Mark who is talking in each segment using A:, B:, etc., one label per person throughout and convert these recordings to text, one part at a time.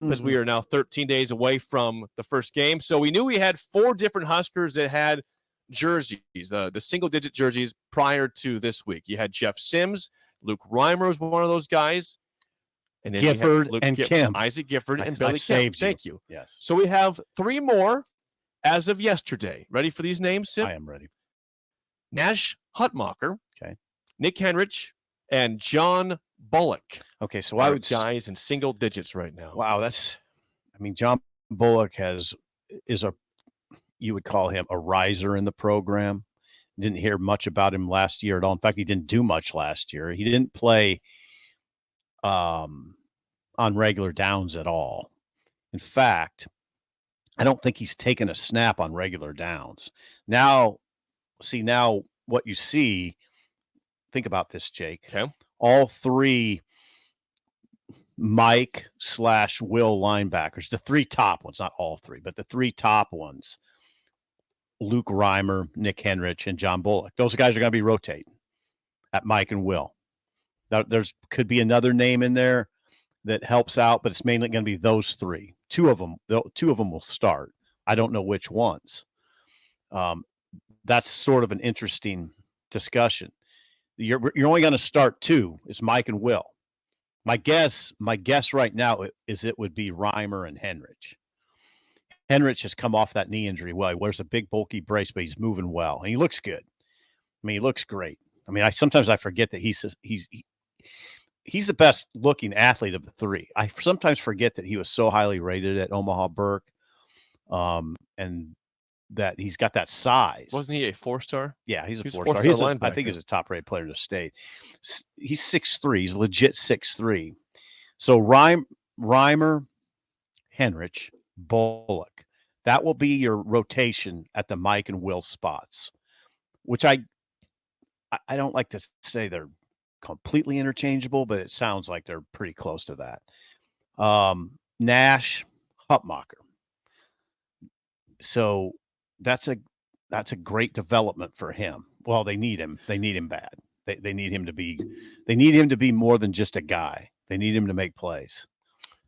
A: because we are now 13 days away from the first game. So we knew we had 4 different Huskers that had jerseys, the single-digit jerseys prior to this week. You had Jeff Sims, Luke Reimer was one of those guys. And then
B: Gifford and Kemp.
A: Isaac Gifford and Billy Kemp. Thank you.
B: Yes.
A: So we have 3 more as of yesterday. Ready for these names, Sip?
B: I am ready.
A: Nash Hutmacher.
B: Okay.
A: Nick Henrich and John Bullock.
B: Okay, so
A: I would guys in single digits right now.
B: Wow, John Bullock you would call him a riser in the program. Didn't hear much about him last year at all. In fact, he didn't do much last year. He didn't play on regular downs at all. In fact, I don't think he's taken a snap on regular downs. Now what you see, think about this, Jake.
A: Okay.
B: All 3 Mike/Will linebackers, the 3 top ones, not all 3, but the 3 top ones, Luke Reimer, Nick Henrich, and John Bullock. Those guys are going to be rotating at Mike and Will. Now, could be another name in there that helps out, but it's mainly going to be those 3. 2 of them will start. I don't know which ones. That's sort of an interesting discussion. You're only going to start 2. It's Mike and Will. My guess right now is it would be Reimer and Henrich. Henrich has come off that knee injury well. He wears a big bulky brace, but he's moving well, and he looks good. I mean, he looks great. I mean, sometimes I forget that he's the best looking athlete of the 3. I sometimes forget that he was so highly rated at Omaha Burke, and that he's got that size.
A: Wasn't he a 4-star?
B: Yeah, he's a 4-star. I think he's a top-rated player in the state. He's 6'3". He's legit 6'3". So Reimer, Henrich, Bullock. That will be your rotation at the Mike and Will spots, which I don't like to say they're completely interchangeable, but it sounds like they're pretty close to that. Nash, Hutmacher. So that's a great development for him. Well, they need him. They need him bad. They need him to be more than just a guy. They need him to make plays.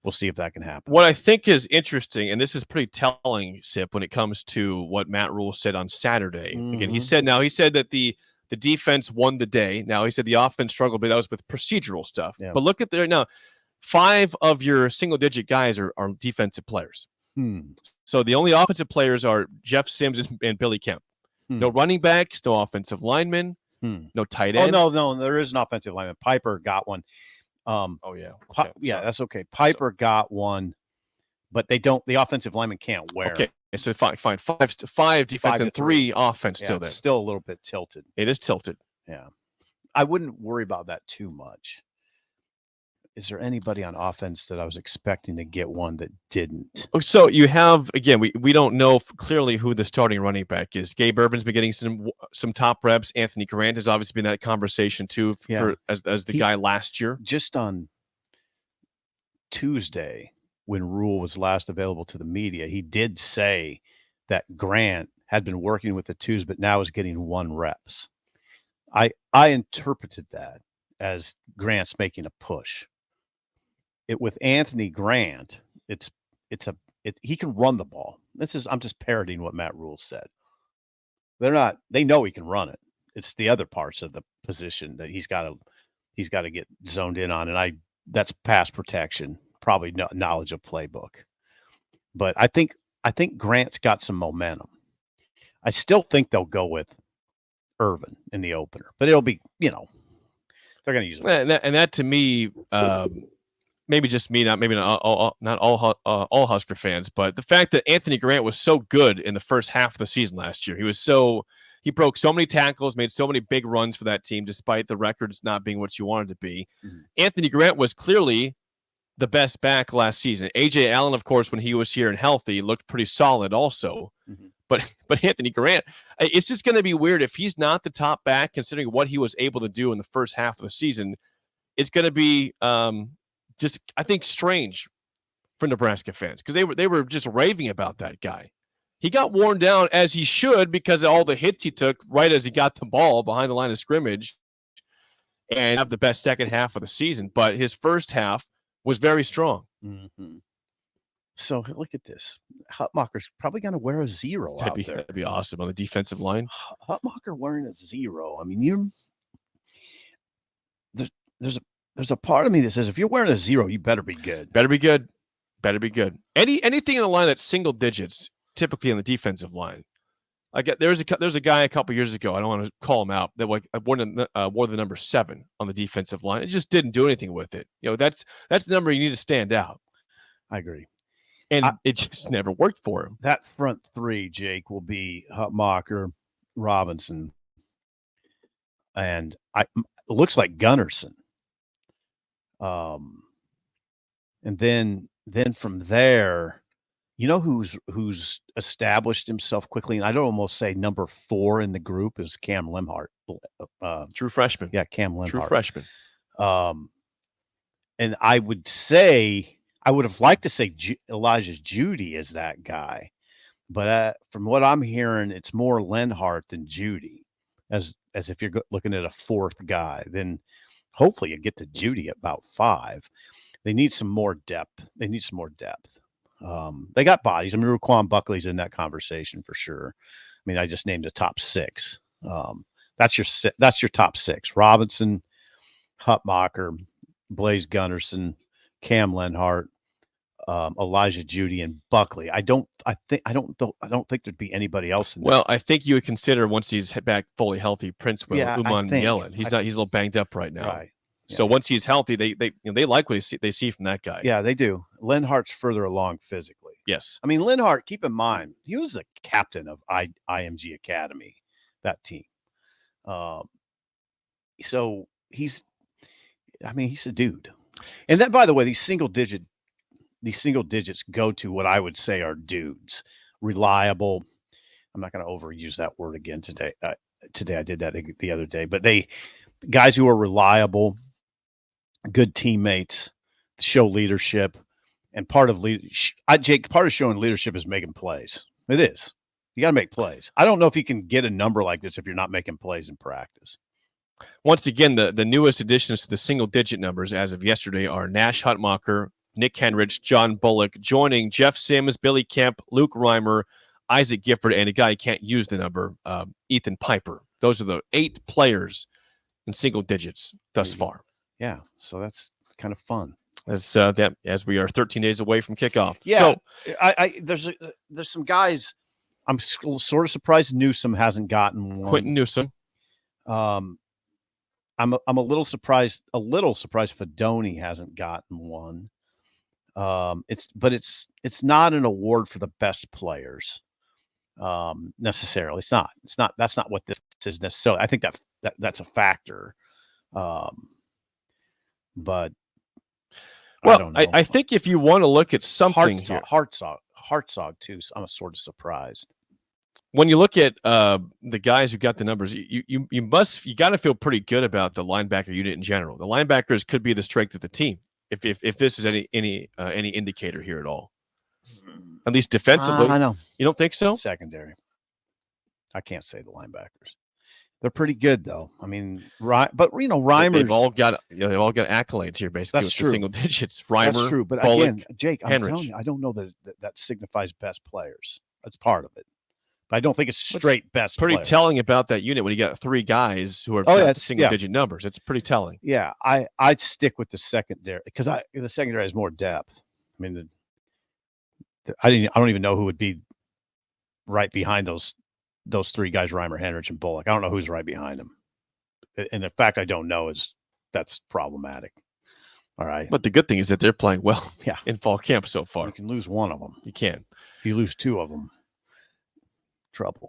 B: We'll see if that can happen.
A: What I think is interesting, and this is pretty telling, Sip, when it comes to what Matt Rule said on Saturday. Again, he said that the defense won the day. Now, he said the offense struggled, but that was with procedural stuff. Yeah. But look at there now. 5 of your single-digit guys are defensive players. So the only offensive players are Jeff Sims and Billy Kemp. No running backs, no offensive linemen, no tight end.
B: Oh, no, there is an offensive lineman. Piper got one.
A: Okay.
B: That's okay. Piper got one, but they don't. The offensive lineman can't wear.
A: Okay, so fine. 5 defense and 3 offense still there.
B: It's still a little bit tilted.
A: It is tilted.
B: Yeah, I wouldn't worry about that too much. Is there anybody on offense that I was expecting to get one that didn't?
A: So you have, again, we don't know clearly who the starting running back is. Gabe Urban's been getting some top reps. Anthony Grant has obviously been in that conversation too as the guy last year.
B: Just on Tuesday, when Rule was last available to the media, he did say that Grant had been working with the 2s, but now is getting 1 reps. I interpreted that as Grant's making a push. With Anthony Grant, he can run the ball. I'm just parroting what Matt Rule said. They know he can run it. It's the other parts of the position that he's got to get zoned in on, and that's pass protection, probably knowledge of playbook. But I think Grant's got some momentum. I still think they'll go with Irvin in the opener, but it'll be, they're going to use him.
A: And that to me, maybe just me, not all Husker fans, but the fact that Anthony Grant was so good in the first half of the season last year, he broke so many tackles, made so many big runs for that team, despite the records not being what you wanted to be. Mm-hmm. Anthony Grant was clearly the best back last season. A.J. Allen, of course, when he was here and healthy, looked pretty solid also. Mm-hmm. But Anthony Grant, it's just going to be weird if he's not the top back, considering what he was able to do in the first half of the season. It's going to be just, I think, strange for Nebraska fans because they were just raving about that guy. He got worn down, as he should, because of all the hits he took right as he got the ball behind the line of scrimmage, and have the best second half of the season. But his first half was very strong.
B: Mm-hmm. So look at this. Hutmacher's probably going to wear a 0 out there.
A: That'd be awesome on the defensive line.
B: Hutmacher wearing a 0. I mean, there's a part of me that says if you're wearing a 0, you better be good.
A: Better be good. Better be good. Anything in the line that's single digits, typically on the defensive line. There's a guy a couple years ago. I don't want to call him out. That wore the number 7 on the defensive line. It just didn't do anything with it. That's the number you need to stand out.
B: I agree.
A: And it just never worked for him.
B: That front 3, Jake, will be Hutmacher, Robinson, and it looks like Gunnarsson. And then from there, who's established himself quickly, and I'd almost say number 4 in the group is Cam Lemhart.
A: True freshman.
B: Yeah, Cam Lemhart.
A: True freshman.
B: And I would have liked to say Elijah Judy is that guy, but from what I'm hearing, it's more Lenhart than Judy. As if you're looking at a 4th guy, then hopefully you get to Judy at about 5. They need some more depth. They got bodies. I mean, Raquan Buckley's in that conversation for sure. I mean, I just named the top 6. That's your top 6: Robinson, Hutmacher, Blaze Gunnarsson, Cam Lenhart, Elijah Judy, and Buckley. I don't think there'd be anybody else in there.
A: Well, I think you would consider once he's back fully healthy, Prince Uman Yellen. He's a little banged up right now.
B: Right.
A: So once he's healthy, they like what they see from that guy.
B: Yeah, they do. Lenhart's further along physically.
A: Yes.
B: I mean, Lenhart, keep in mind, he was the captain of IMG Academy, that team. So he's a dude. And then, by the way, these single digits go to what I would say are dudes. Reliable. I'm not going to overuse that word again today. Today I did that the other day, but guys who are reliable, good teammates, show leadership, and part of showing leadership is making plays. It is. You got to make plays. I don't know if you can get a number like this if you're not making plays in practice.
A: Once again, the newest additions to the single-digit numbers as of yesterday are Nash Hutmacher, Nick Henrich, John Bullock, joining Jeff Sims, Billy Kemp, Luke Reimer, Isaac Gifford, and a guy who can't use the number, Ethan Piper. Those are the 8 players in single digits thus far.
B: Yeah, so that's kind of fun.
A: As we are 13 days away from kickoff.
B: Yeah, so, there's some guys. I'm sort of surprised Newsome hasn't gotten one.
A: Quentin Newsome.
B: I'm a little surprised. Fedoni hasn't gotten one. It's not an award for the best players, necessarily. It's not. That's not what this is necessarily. I think that's a factor. But
A: well,
B: I don't know.
A: I think if you want to look at something here,
B: Hartzog too. So I'm sort of surprised.
A: When you look at the guys who got the numbers, you got to feel pretty good about the linebacker unit in general. The linebackers could be the strength of the team if this is any indicator here at all. At least defensively,
B: I know.
A: You don't think so?
B: Secondary. I can't say the linebackers. They're pretty good though. I mean, Reimer.
A: They've all got accolades here, basically.
B: That's true.
A: Single digits. Reimer.
B: That's true. But
A: Bullock,
B: again, Jake, I'm telling you, I don't know that signifies best players. That's part of it. But I don't think it's straight best.
A: Pretty
B: player.
A: telling about that unit when you got 3 guys who are single digit numbers. It's pretty telling.
B: Yeah, I'd stick with the secondary because the secondary has more depth. I mean, I don't even know who would be right behind those 3 guys, Reimer, Henrich, and Bullock. I don't know who's right behind them. And the fact I don't know that's problematic. All right.
A: But the good thing is that they're playing well in fall camp so far.
B: You can lose one of them.
A: You can.
B: If you lose 2 of them, trouble.